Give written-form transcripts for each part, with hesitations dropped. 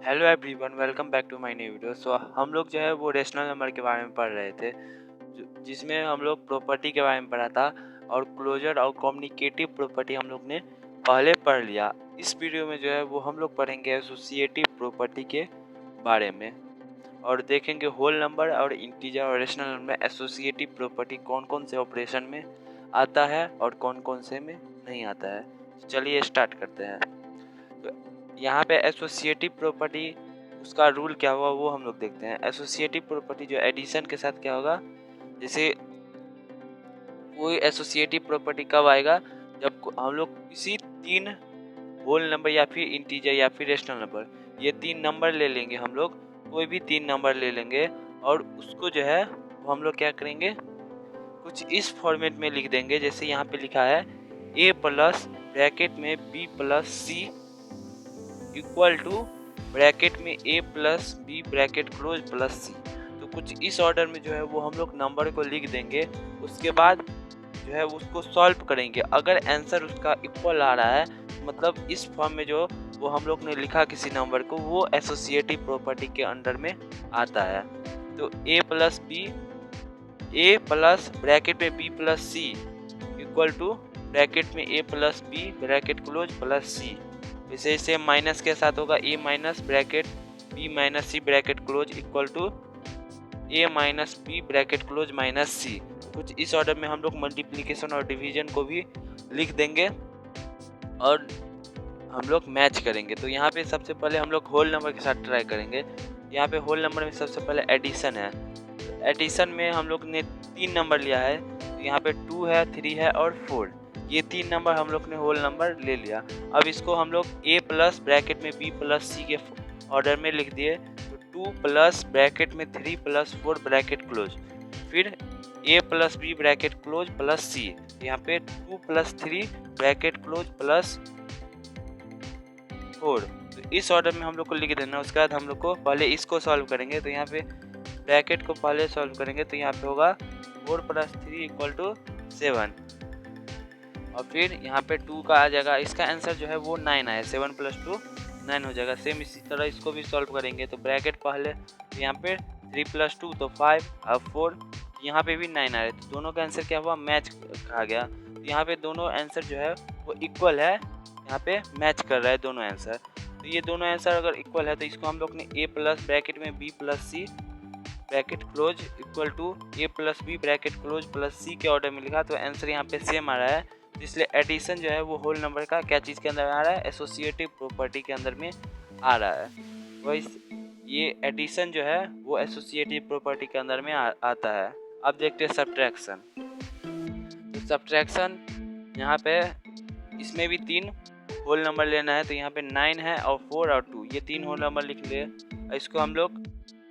Hello everyone, welcome back to my new video. So हम लोग जो है वो रेशनल नंबर के बारे में पढ़ रहे थे, जिसमें हम लोग प्रॉपर्टी के बारे में पढ़ा था और क्लोजर और कम्युनिकेटिव प्रॉपर्टी हम लोग ने पहले पढ़ लिया। इस वीडियो में जो है वो हम लोग पढ़ेंगे एसोसिएटिव प्रॉपर्टी के बारे में और देखेंगे होल नंबर और इंटीजर और रेशनल नंबर में एसोसिएटिव प्रॉपर्टी कौन कौन से ऑपरेशन में आता है और कौन कौन से में नहीं आता है। तो चलिए स्टार्ट करते हैं। तो यहाँ पे एसोसिएटिव प्रॉपर्टी उसका रूल क्या हुआ वो हम लोग देखते हैं। एसोसिएटिव प्रॉपर्टी जो एडिशन के साथ क्या होगा, जैसे कोई एसोसिएटिव प्रॉपर्टी कब आएगा, जब हम लोग किसी तीन होल नंबर या फिर इंटीजर या फिर रेशनल नंबर, ये तीन नंबर ले लेंगे, हम लोग कोई भी तीन नंबर ले लेंगे और उसको जो है वो हम लोग क्या करेंगे, कुछ इस फॉर्मेट में लिख देंगे। जैसे यहाँ पे लिखा है a प्लस ब्रैकेट में b plus c equal to bracket में a plus b bracket close plus c. तो कुछ इस ऑर्डर में जो है वो हम लोग नंबर को लिख देंगे। उसके बाद जो है उसको सॉल्व करेंगे। अगर आंसर उसका इक्वल आ रहा है, मतलब इस फॉर्म में जो वो हम लोग ने लिखा किसी नंबर को, वो एसोसिएटिव प्रॉपर्टी के अंडर में आता है। तो a plus b, a plus bracket में b plus c equal to bracket में a plus b bracket close plus c. इसे सेम माइनस के साथ होगा a minus bracket b minus c bracket close equal to a minus b bracket close minus c. कुछ इस order में हम लोग मल्टीप्लिकेशन और डिवीजन को भी लिख देंगे और हम लोग मैच करेंगे। तो यहाँ पे सबसे पहले हम लोग होल नंबर के साथ ट्राई करेंगे। यहाँ पे होल नंबर में सबसे पहले एडिशन है। एडिशन में हम लोग ने तीन नंबर लिया है, तो यहाँ पे 2 है, 3 है और 4। ये तीन नंबर हम लोग ने होल नंबर ले लिया। अब इसको हम लोग a प्लस ब्रैकेट में b प्लस सी के ऑर्डर में लिख दिए। तो 2 प्लस ब्रैकेट में 3 प्लस 4 ब्रैकेट क्लोज, फिर a plus b bracket close plus c. यहाँ पे 2 प्लस 3 ब्रैकेट क्लोज प्लस 4। तो इस ऑर्डर में हम लोग को लिख देना। उसके बाद हम लोग को पहले इसको सॉल्व करेंगे। तो यहाँ पे ब्रैकेट को पहले सॉल्व करेंगे, तो यहाँ पे होगा 4 प्लस 3 इक्वल टू 7 और फिर यहाँ पे 2 का आ जाएगा। इसका आंसर जो है वो 9 आया। 7 प्लस 2 9 हो जाएगा। सेम इसी तरह इसको भी सॉल्व करेंगे। तो ब्रैकेट पहले, तो यहाँ पे 3 प्लस 2 तो 5 और 4, यहाँ पे भी 9 आ रहे। तो दोनों का आंसर क्या हुआ, मैच कहा गया। तो यहाँ पे दोनों आंसर जो है वो इक्वल है, यहाँ पे मैच कर रहा है दोनों आंसर। तो ये दोनों आंसर अगर इक्वल है तो इसको हम लोग ने a प्लस ब्रैकेट में b plus c bracket close equal to a plus b bracket close plus c के ऑर्डर में लिखा। तो आंसर यहाँ पे सेम आ रहा है। इसलिए एडिशन जो है वो होल नंबर का क्या चीज़ के अंदर आ रहा है, एसोसिएटिव प्रॉपर्टी के अंदर में आ रहा है। वही ये एडिशन जो है वो एसोसिएटिव प्रॉपर्टी के अंदर में आता है। अब देखते हैं सब्ट्रैक्शन। तो सब्ट्रैक्शन यहाँ पे इसमें भी तीन होल नंबर लेना है। तो यहाँ पे 9 है और 4 और 2, ये तीन होल नंबर लिख लिए। इसको हम लोग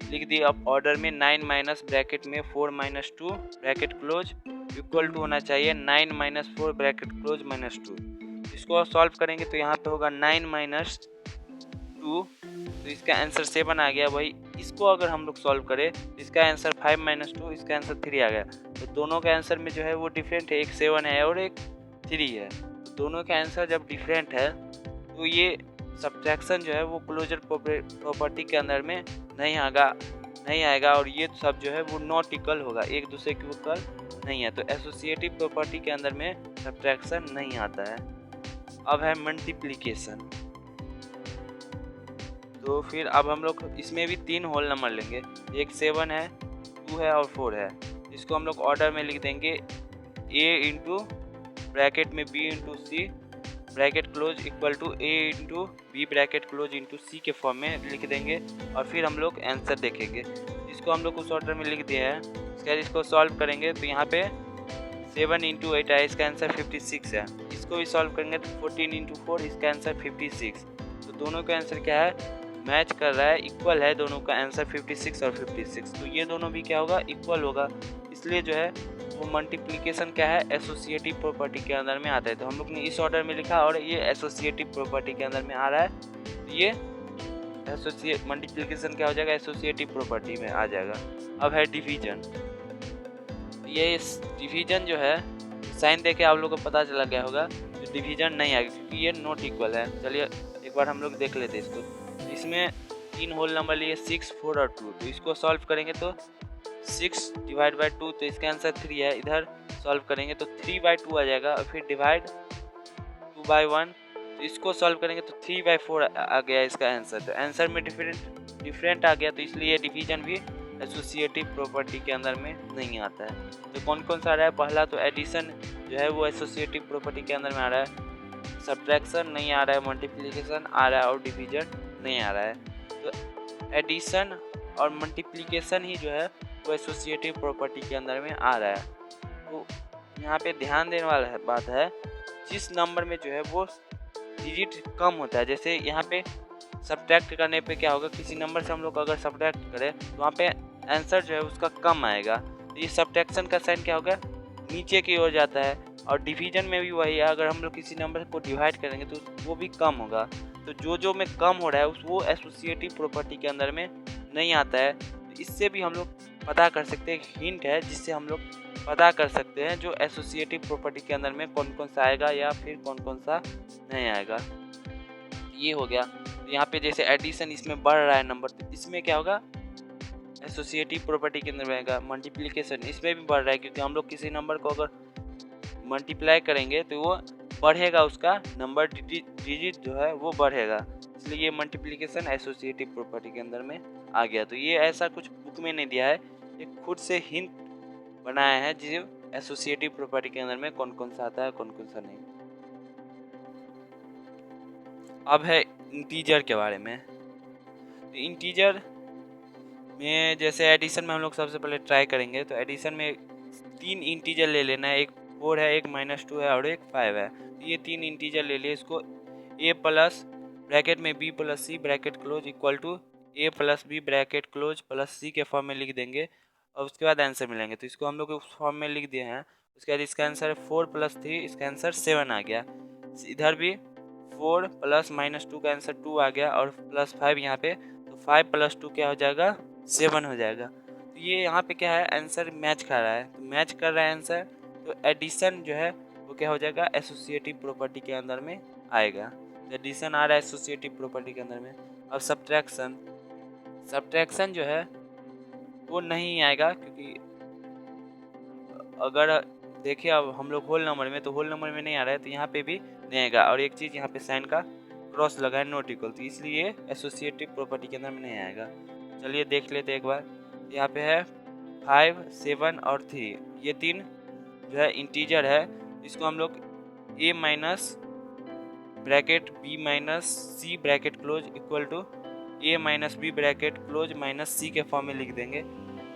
लिख दिए अब ऑर्डर में 9 माइनस ब्रैकेट में 4 minus 2 bracket close equal to होना चाहिए 9 माइनस 4 ब्रैकेट क्लोज माइनस 2। इसको सॉल्व करेंगे तो यहाँ पे होगा 9 माइनस 2, तो इसका आंसर 7 आ गया। वही इसको अगर हम लोग सॉल्व करें तो इसका आंसर 5 माइनस 2, इसका आंसर 3 आ गया। तो दोनों के आंसर में जो है वो डिफरेंट है, एक 7 है और एक 3 है। तो दोनों के आंसर जब डिफरेंट है तो ये सब्ट्रैक्शन जो है वो क्लोजर प्रॉपर्टी के अंदर में नहीं आएगा और ये सब जो है वो नॉट इक्वल होगा, एक दूसरे के इक्वल नहीं है। तो एसोसिएटिव प्रॉपर्टी के अंदर में सब्ट्रैक्शन नहीं आता है। अब है मल्टीप्लिकेशन। तो फिर अब हम लोग इसमें भी तीन होल नंबर लेंगे, एक 7 है, 2 है और 4 है। इसको हम लोग ऑर्डर में लिख देंगे a इंटू ब्रैकेट में b into c bracket close equal to a into b bracket close into c के फॉर्म में लिख देंगे और फिर हम लोग आंसर देखेंगे। इसको हम लोग उस ऑर्डर में लिख दिए हैं। इसके बाद इसको सॉल्व करेंगे तो यहाँ पे 7 इंटू 8 है, इसका आंसर 56 है। इसको भी सॉल्व करेंगे तो 14 इंटू 4, इसका आंसर 56। तो दोनों का आंसर क्या है, मैच कर रहा है, इक्वल है दोनों का आंसर 56 और 56। तो ये दोनों भी क्या होगा, इक्वल होगा। इसलिए जो है वो मल्टीप्लिकेशन क्या है, एसोसिएटिव प्रॉपर्टी के अंदर में आता है। तो हम लोग ने इस ऑर्डर में लिखा और ये एसोसिएटिव प्रॉपर्टी के अंदर में आ रहा है। तो ये मल्टीप्लिकेशन क्या हो जाएगा, एसोसिएटिव प्रॉपर्टी में आ जाएगा। अब है डिवीजन। ये डिवीजन जो है साइन देके आप लोगों को पता चला गया होगा, तो डिवीजन नहीं आएगा क्योंकि ये नॉट इक्वल है। चलिए एक बार हम लोग देख लेते हैं इसको। इसमें तीन होल नंबर लिए 6, 4 और 2। तो इसको सॉल्व करेंगे तो 6 डिवाइड बाई 2, तो इसका आंसर 3 है। इधर सॉल्व करेंगे तो 3/2 आ जाएगा और फिर डिवाइड 2/1, तो इसको सॉल्व करेंगे तो 3/4 आ गया इसका आंसर। तो आंसर में डिफरेंट आ गया, तो इसलिए डिवीजन भी एसोसिएटिव प्रॉपर्टी के अंदर में नहीं आता है। तो कौन कौन सा आ रहा है? पहला तो एडिशन जो है वो एसोसिएटिव प्रॉपर्टी के अंदर में आ रहा है, सब्ट्रैक्शन नहीं आ रहा है, मल्टीप्लिकेशन आ रहा है और डिवीजन नहीं आ रहा है। तो एडिशन और मल्टीप्लिकेशन ही जो है वो एसोसिएटिव प्रॉपर्टी के अंदर में आ रहा है। तो यहाँ पे ध्यान देने वाला बात है, जिस नंबर में जो है वो डिजिट कम होता है, जैसे यहाँ पे सब्ट्रैक्ट करने पे क्या होगा, किसी नंबर से हम लोग अगर सब्ट्रैक्ट करें तो वहाँ पे आंसर जो है उसका कम आएगा। तो ये सब्ट्रैक्शन का साइन क्या होगा, नीचे की ओर जाता है। और डिवीजन में भी वही है, अगर हम लोग किसी नंबर को डिवाइड करेंगे तो वो भी कम होगा। तो जो में कम हो रहा है वो एसोसिएटिव प्रॉपर्टी के अंदर में नहीं आता है। तो इससे भी हम लोग पता कर सकते हैं, हिंट है जिससे हम लोग पता कर सकते हैं जो एसोसिएटिव प्रॉपर्टी के अंदर में कौन कौन सा आएगा या फिर कौन कौन सा नहीं आएगा। ये हो गया। तो यहाँ पे जैसे एडिशन इसमें बढ़ रहा है नंबर, तो इसमें क्या होगा, एसोसिएटिव प्रॉपर्टी के अंदर में आएगा। मल्टीप्लिकेशन इसमें भी बढ़ रहा है, क्योंकि हम लोग किसी नंबर को अगर मल्टीप्लाई करेंगे तो वो बढ़ेगा, उसका नंबर डिजिट जो है वो बढ़ेगा, इसलिए ये मल्टीप्लिकेशन एसोसिएटिव प्रॉपर्टी के अंदर में आ गया। तो ये ऐसा कुछ बुक में नहीं दिया है, ये खुद से हिंट बनाया है जिसे एसोसिएटिव प्रॉपर्टी के अंदर में कौन कौन सा आता है कौन कौन सा नहीं। अब है इंटीजर के बारे में। तो इंटीजर में जैसे एडिशन में हम लोग सबसे पहले ट्राई करेंगे, तो एडिशन में 3 इंटीजर ले लेना है, एक 4 है, एक -2 है और एक 5 है। तो ये 3 इंटीजर ले लिए, इसको a प्लस ब्रैकेट में b plus c bracket close equal to a plus b bracket close plus c के फॉर्म में लिख देंगे और उसके बाद आंसर मिलेंगे। तो इसको हम लोग उस फॉर्म में लिख दिए हैं। उसके बाद इसका आंसर है 4 + 3, इसका आंसर 7 आ गया। इधर भी 4 प्लस -2 का आंसर 2 आ गया और +5 यहाँ पे, तो 5 + 2 क्या हो जाएगा, 7 हो जाएगा। तो ये यहाँ पे क्या है, आंसर मैच कर रहा है, तो मैच कर रहा है आंसर, तो एडिशन जो है वो क्या हो जाएगा, एसोसिएटिव प्रॉपर्टी के अंदर में आएगा। तो एडिशन आ रहा है एसोसिएटिव प्रॉपर्टी के अंदर में। अब सब्ट्रैक्शन जो है वो नहीं आएगा, क्योंकि अगर देखिए अब हम लोग होल नंबर में, तो होल नंबर में नहीं आ रहा है, तो यहाँ पे भी नहीं आएगा। और एक चीज़ यहाँ पे साइन का क्रॉस लगा है, नॉट इक्वल, तो इसलिए एसोसिएटिव प्रॉपर्टी के अंदर में नहीं आएगा। चलिए देख लेते एक बार। यहाँ पे है 5, 7 और 3, ये 3 जो है इंटीजर है। इसको हम लोग a minus bracket b minus c bracket close equal to a minus b bracket close minus c के फॉर्म में लिख देंगे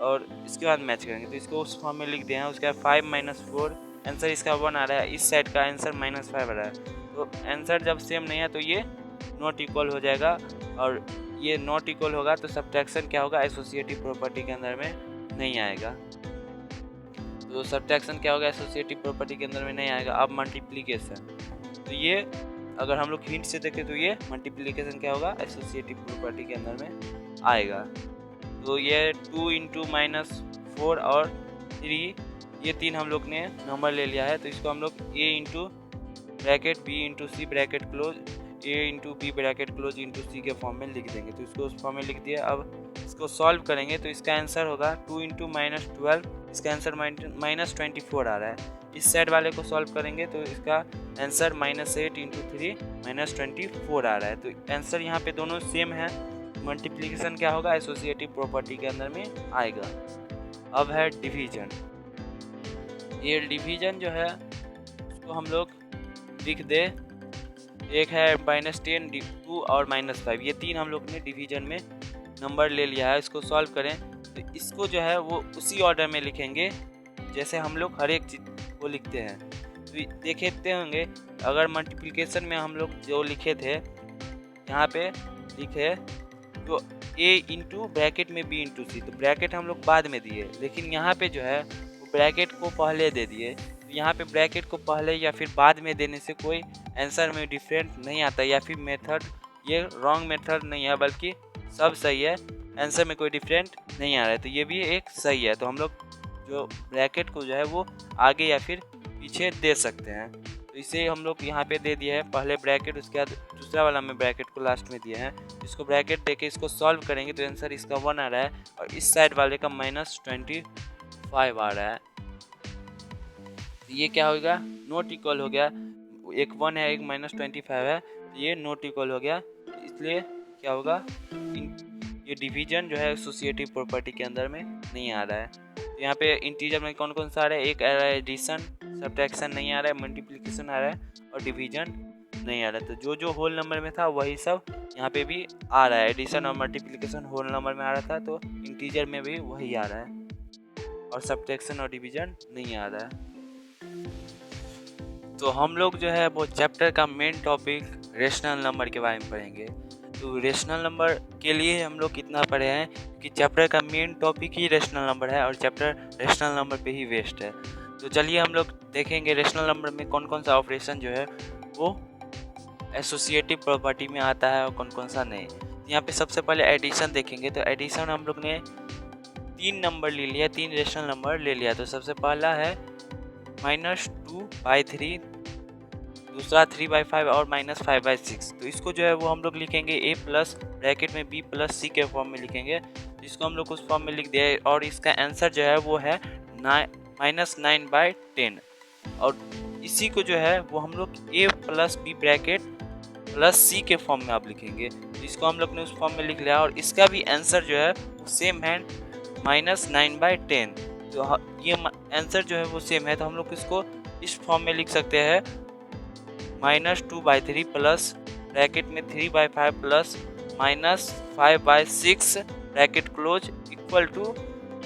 और इसके बाद मैच करेंगे। तो इसको उस फॉर्म में लिख दिया है। उसके बाद 5 - 4, आंसर इसका 1 आ रहा है, इस साइड का आंसर -5 आ रहा है। तो आंसर जब सेम नहीं है तो ये नॉट इक्वल हो जाएगा, और ये नॉट इक्वल होगा तो सब्ट्रैक्शन क्या होगा, एसोसिएटिव प्रॉपर्टी के अंदर में नहीं आएगा। तो सब्ट्रैक्शन क्या होगा, एसोसिएटिव प्रॉपर्टी के अंदर में नहीं आएगा। अब मल्टीप्लिकेशन, तो ये अगर हम लोग हिंट से देखें तो ये मल्टीप्लिकेशन क्या होगा, एसोसिएटिव प्रॉपर्टी के अंदर में आएगा। तो ये 2 × -4 और 3, ये 3 हम लोग ने नंबर ले लिया है। तो इसको हम लोग a × bracket b × c bracket close a × b bracket close × c के फॉर्म में लिख देंगे। तो इसको उस फॉर्म में लिख दिया। अब इसको सॉल्व करेंगे तो इसका आंसर होगा 2 × -12, इसका आंसर -24 आ रहा है। इस साइड वाले को सॉल्व करेंगे तो इसका आंसर -8 × 3 -24 आ रहा है। तो आंसर यहाँ पे दोनों सेम है। मल्टीप्लिकेशन क्या होगा, एसोसिएटिव प्रॉपर्टी के अंदर में आएगा। अब है डिवीजन। ये डिवीजन जो है उसको हम लोग लिख दे, एक है -10, 2 और -5, ये 3 हम लोग ने डिवीजन में नंबर ले लिया है। इसको सॉल्व करें तो इसको जो है वो उसी ऑर्डर में लिखेंगे जैसे हम लोग हर एक चीज़ को लिखते हैं। तो देखते होंगे, अगर मल्टीप्लिकेशन में हम लोग जो लिखे थे, यहाँ पे लिखे तो a × ब्रैकेट में b × c, तो ब्रैकेट हम लोग बाद में दिए, लेकिन यहाँ पे जो है वो ब्रैकेट को पहले दे दिए। तो यहाँ पे ब्रैकेट को पहले या फिर बाद में देने से कोई आंसर में डिफरेंट नहीं आता, या फिर मेथड ये रॉन्ग मेथड नहीं है, बल्कि सब सही है, आंसर में कोई डिफरेंट नहीं आ रहा है। तो ये भी एक सही है। तो हम लोग जो ब्रैकेट को जो है वो आगे या फिर पीछे दे सकते हैं। तो इसे हम लोग यहाँ पे दे दिए है, पहले ब्रैकेट उसके बाद दूसरा वाला में ब्रैकेट को लास्ट में दिया है, इसको ब्रैकेट देके इसको सॉल्व करेंगे तो आंसर इसका 1 आ रहा है और इस साइड वाले का -25 आ रहा है। ये क्या होगा, नॉट इक्वल हो गया, एक 1 है एक -25 है, ये नॉट इक्वल हो गया, इसलिए क्या होगा, ये डिवीजन जो है एसोसिएटिव प्रॉपर्टी के अंदर में नहीं आ रहा है। तो यहाँ पे इंटीजर में कौन कौन सा आ रहा है, एक आ रहा है एडिशन, सब्ट्रैक्शन नहीं आ रहा है, मल्टीप्लिकेशन आ रहा है और डिवीजन नहीं आ रहा है। तो जो जो होल नंबर में था वही सब यहाँ पे भी आ रहा है, एडिशन और मल्टीप्लिकेशन होल नंबर में आ रहा था तो इंटीजर में भी वही आ रहा है और सब्ट्रैक्शन और डिवीजन नहीं आ रहा है। तो हम लोग जो है वो चैप्टर का मेन टॉपिक रेशनल नंबर के बारे में पढ़ेंगे। तो रेशनल नंबर के लिए हम लोग कितना पढ़े हैं कि चैप्टर का मेन टॉपिक ही रेशनल नंबर है और चैप्टर रेशनल नंबर पे ही वेस्ट है। तो चलिए हम लोग देखेंगे रेशनल नंबर में कौन कौन सा ऑपरेशन जो है वो एसोसिएटिव प्रॉपर्टी में आता है और कौन कौन सा नहीं। यहाँ पे सबसे पहले एडिशन देखेंगे। तो एडिशन हम लोग ने 3 नंबर ले लिया, 3 रेशनल नंबर ले लिया। तो सबसे पहला है -2/3, दूसरा 3/5 और -5/6। तो इसको जो है वो हम लोग लिखेंगे a प्लस ब्रैकेट में b प्लस c के फॉर्म में लिखेंगे। इसको हम लोग उस फॉर्म में लिख दिया और इसका आंसर जो है वो है -9/10 और इसी को जो है वो हम लोग a plus b bracket plus c के फॉर्म में आप लिखेंगे। तो इसको हम लोग ने उस फॉर्म में लिख लिया और इसका भी आंसर जो है वो सेम है -9/10। तो ये आंसर जो है वो सेम है, तो हम लोग इसको इस फॉर्म में लिख सकते हैं -2/3 प्लस ब्रैकेट में 3/5 plus -5/6 bracket close equal to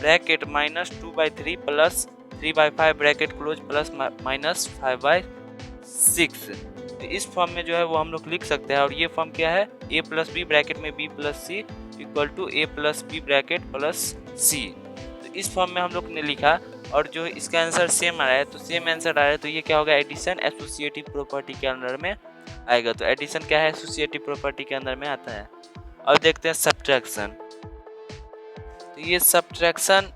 bracket -2/3 plus 3/5 bracket close plus -5/6। तो इस फॉर्म में जो है वो हम लोग लिख सकते हैं और ये फॉर्म क्या है, a प्लस बी ब्रैकेट में b plus c equal to a plus b bracket plus c. तो इस फॉर्म में हम लोग ने लिखा और जो इसका आंसर सेम आ रहा है, तो सेम आंसर आ रहा है, तो ये क्या होगा, एडिशन एसोसिएटिव प्रॉपर्टी के अंदर में आएगा। तो एडिशन क्या है, एसोसिएटिव प्रॉपर्टी के अंदर में आता है। अब देखते हैं सब्ट्रैक्शन। तो ये सब्ट्रैक्शन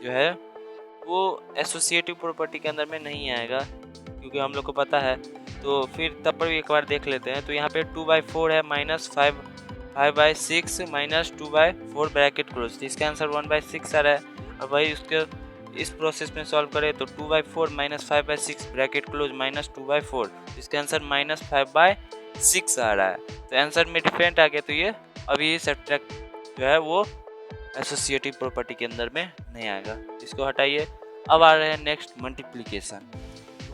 जो है वो एसोसिएटिव प्रॉपर्टी के अंदर में नहीं आएगा क्योंकि हम लोग को पता है। तो फिर तब पर भी एक बार देख लेते हैं। तो यहाँ पे 2/4 है -5/6 -2/4 ब्रैकेट क्लोज, तो इसका आंसर 1/6 आ रहा है। और वही उसके इस प्रोसेस में सॉल्व करें तो 2/4 -5/6 ब्रैकेट क्लोज -2/4, इसका आंसर -5/6 आ रहा है। तो आंसर में डिफरेंट आ गया, तो ये अभी सब्ट्रैक्ट जो है वो एसोसिएटिव प्रॉपर्टी के अंदर में नहीं आएगा, इसको हटाइए। अब आ रहे हैं नेक्स्ट मल्टीप्लिकेशन।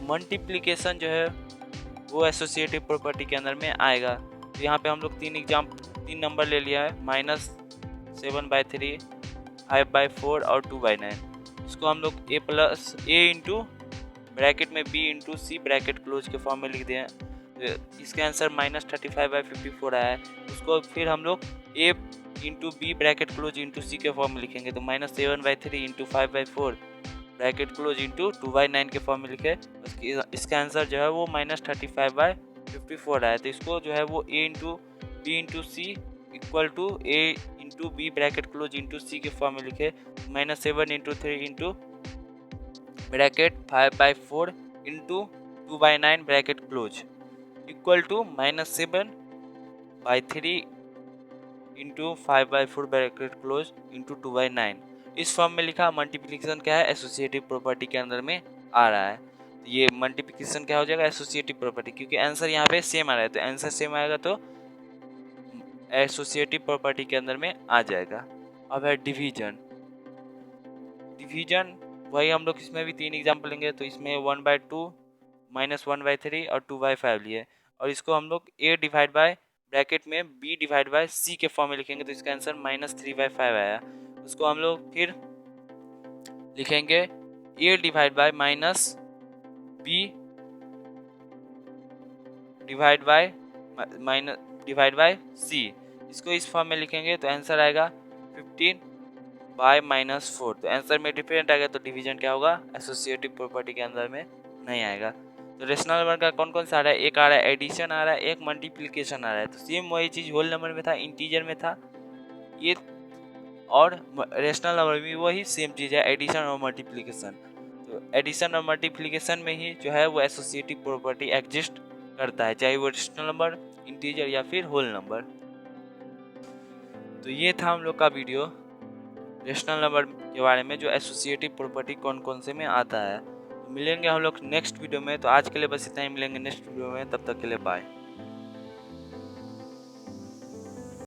मल्टीप्लिकेशन जो है वो एसोसिएटिव प्रॉपर्टी के अंदर में आएगा। तो यहाँ पे हम लोग 3 नंबर ले लिया है, -7/3, 5/4 और 2/9। इसको हम लोग a इंटू ब्रैकेट में b into c bracket close के फॉर्म में लिख दिए हैं। इसका आंसर -35/54 आया है। उसको फिर हम लोग a into b bracket close into c के फॉर्म में लिखेंगे। तो -7/3 इंटू 5/4 ब्रैकेट क्लोज इंटू 2/9 के फॉर्म में लिखे। इसका आंसर जो है वो -35/54 आया। तो इसको जो है वो a into b into c equal to a into b bracket close into c के फॉर्म में लिखे। -7 into 3 into bracket 5/4 into 2/9 bracket close equal to -7/3 into 5/4 bracket close into 2/9। इस फॉर्म में लिखा। मल्टीप्लिकेशन क्या है, एसोसिएटिव प्रॉपर्टी के अंदर में आ रहा है। ये मल्टीप्लिकेशन क्या हो जाएगा, एसोसिएटिव प्रॉपर्टी, क्योंकि आंसर यहाँ पे सेम आ रहा है। तो आंसर सेम आएगा तो एसोसिएटिव प्रॉपर्टी के अंदर में आ जाएगा। अब है डिवीजन। डिवीजन वही हम लोग इसमें भी 3 एग्जाम्पल लेंगे। तो इसमें 1/2 -1/3 और 2/5 लिए और इसको हम लोग a डिवाइड बाय ब्रैकेट में b डिवाइड बाय c के फॉर्म में लिखेंगे। तो इसका आंसर -3/5 आया। उसको हम लोग फिर लिखेंगे a divide by -b divide by c। इसको इस फॉर्म में लिखेंगे तो आंसर आएगा 15/-4। तो आंसर में डिफरेंट आएगा, तो डिवीजन क्या होगा, एसोसिएटिव प्रॉपर्टी के अंदर में नहीं आएगा। तो रेशनल नंबर का कौन कौन सा आ रहा है, एक आ रहा है एडिशन आ रहा है, एक मल्टीप्लिकेशन आ रहा है। तो सेम वही चीज़ होल नंबर में था, इंटीजर में था ये, और रेशनल नंबर में वही सेम चीज़ है, एडिशन और मल्टीप्लिकेशन। तो एडिशन और मल्टीप्लिकेशन में ही जो है वो एसोसिएटिव प्रॉपर्टी एग्जिस्ट करता है, चाहे वो रेशनल नंबर इंटीजर या फिर होल नंबर। तो ये था हम लोग का वीडियो रेशनल नंबर के बारे में, जो एसोसिएटिव प्रॉपर्टी कौन कौन से में आता है। तो मिलेंगे हम लोग नेक्स्ट वीडियो में। तो आज के लिए बस इतना ही, मिलेंगे नेक्स्ट वीडियो में, तब तक के लिए बाय।